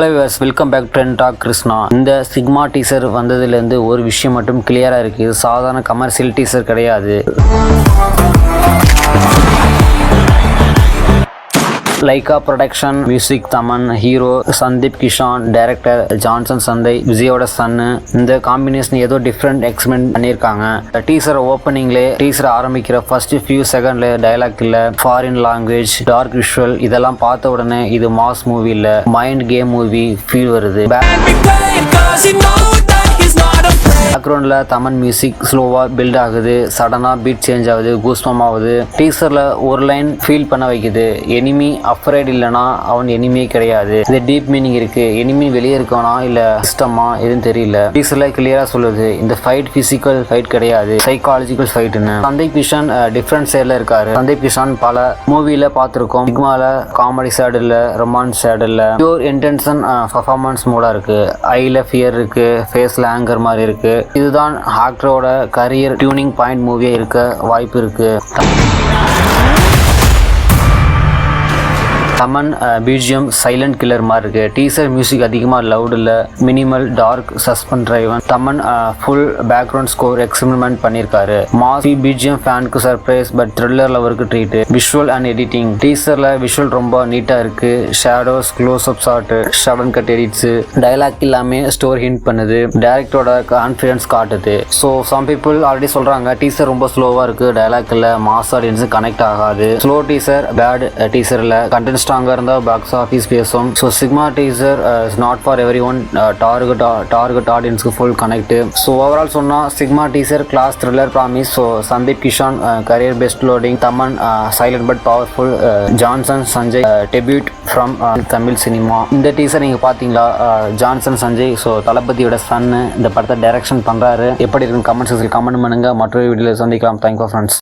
Welcome back trend talk Krishna. இந்த Sigma teaser வந்ததுலேருந்து ஒரு விஷயம் மட்டும் கிளியராக இருக்குது. இது சாதாரண கமர்ஷியல் டீசர் கிடையாது. Lyca production, music Thaman, hero Sundeep Kishan, director Jason Sanjay, விஜயோட சன்னு. இந்த காம்பினேஷன் ஏதோ டிஃப்ரெண்ட் எக்ஸ்பெரிமெண்ட் பண்ணியிருக்காங்க. டீசர் ஓப்பனிங்லே டீசர் ஆரம்பிக்கிற ஃபர்ஸ்ட் ஃபியூ செகண்ட்ல டயலாக் இல்ல, ஃபாரின் லாங்குவேஜ், டார்க் விஷுவல் இதெல்லாம் பார்த்த உடனே இது மாஸ் மூவி இல்ல, மைண்ட் கேம் மூவி ஃபீல் வருது. பேக்ரவுண்ட்ல தமன் மியூசிக் ஸ்லோவா பில்ட் ஆகுது, சடனா பீட் சேஞ்ச் ஆகுது, கூஸ்பம் ஆகுது. டீசர்ல ஒரு லைன் ஃபீல் பண்ண வைக்குது, எனிமி அஃப்ரைட் இல்லனா அவன் எனிமியே கிடையாது. இது டீப் மீனிங் இருக்கு. எனிமி வெளியே இருக்கவனா இல்ல சிஸ்டமா எதுவும் தெரியல. டீசர்ல கிளியரா சொல்லுது, இந்த ஃபைட் பிசிக்கல் ஃபைட் கிடையாது, சைக்காலஜிக்கல் ஃபைட்னு. சந்தீப் கிஷான் டிஃப்ரெண்ட் சைட்ல இருக்காரு. சந்தீப் கிஷான் பல மூவில பார்த்திருக்கோம். சிக்மால காமெடி சைடு இல்ல, ரொமான்ஸ் சைடு இல்ல, பியூர் இன்டென்ஷன் பர்ஃபார்மன்ஸ் மூடா இருக்கு. ஐல ஃபியர் இருக்கு, ஃபேஸ்ல ஆங்கர் மாதிரி இருக்கு. இதுதான் ஆக்டரோட கரியர் டியூனிங் பாயிண்ட் மூவியா இருக்க வாய்ப்பு இருக்கு. தமன் பிஜிஎம் சைலண்ட் கில்லர் மாதிரி இருக்கு. டீசர் மியூசிக் அதிகமாக லவுட் இல்லை, minimal dark suspense driven. Thaman full background score experiment பண்ணியிருக்காரு. மாஸ் பிஜிஎம் ஃபேனுக்கு சர்ப்ரைஸ், பட் த்ரில்லர் லவருக்கு ட்ரீட். விஷுவல் அண்ட் எடிட்டிங், டீசர்ல விஷுவல் ரொம்ப நீட்டா இருக்கு. Shadows, close up shot, sudden cut edits, dialogue எல்லாமே ஸ்டோர் ஹிண்ட் பண்ணுது. டைரக்டரோட கான்ஃபிடன்ஸ் காட்டுது. ஸோ சம் பீப்புள் ஆல்ரெடி சொல்றாங்க டீசர் ரொம்ப ஸ்லோவா இருக்கு, டயலாக் இல்ல, மாஸ் ஆடியன்ஸ் கனெக்ட் ஆகாது. ஸ்லோ டீசர், பேட் டீசர்ல கண்டென்ட் ஸ்ட்ராங்கா இருந்தா பாக்ஸ் ஆஃபீஸ் பேசும். So Sigma teaser is not for everyone. Target ஆடியன்ஸ்க்கு ஃபுல் கனெக்ட். ஸோ ஓவரால் சொன்னா Sigma teaser class thriller promise. So Sundeep Kishan career best loading, Thaman silent but powerful, Jason Sanjay debut from Tamil cinema. இந்த டீசர் நீங்க பாத்தீங்களா? Johnson Sanjay so தளபதியோட சன்னு இந்த படத்தை direction பண்றாரு. எப்படி இருக்குன்னு கமெண்ட் செக்ஷனில் கமெண்ட் பண்ணுங்க. மற்றொரு வீடியோவில் சந்திக்கலாம். Thank you friends.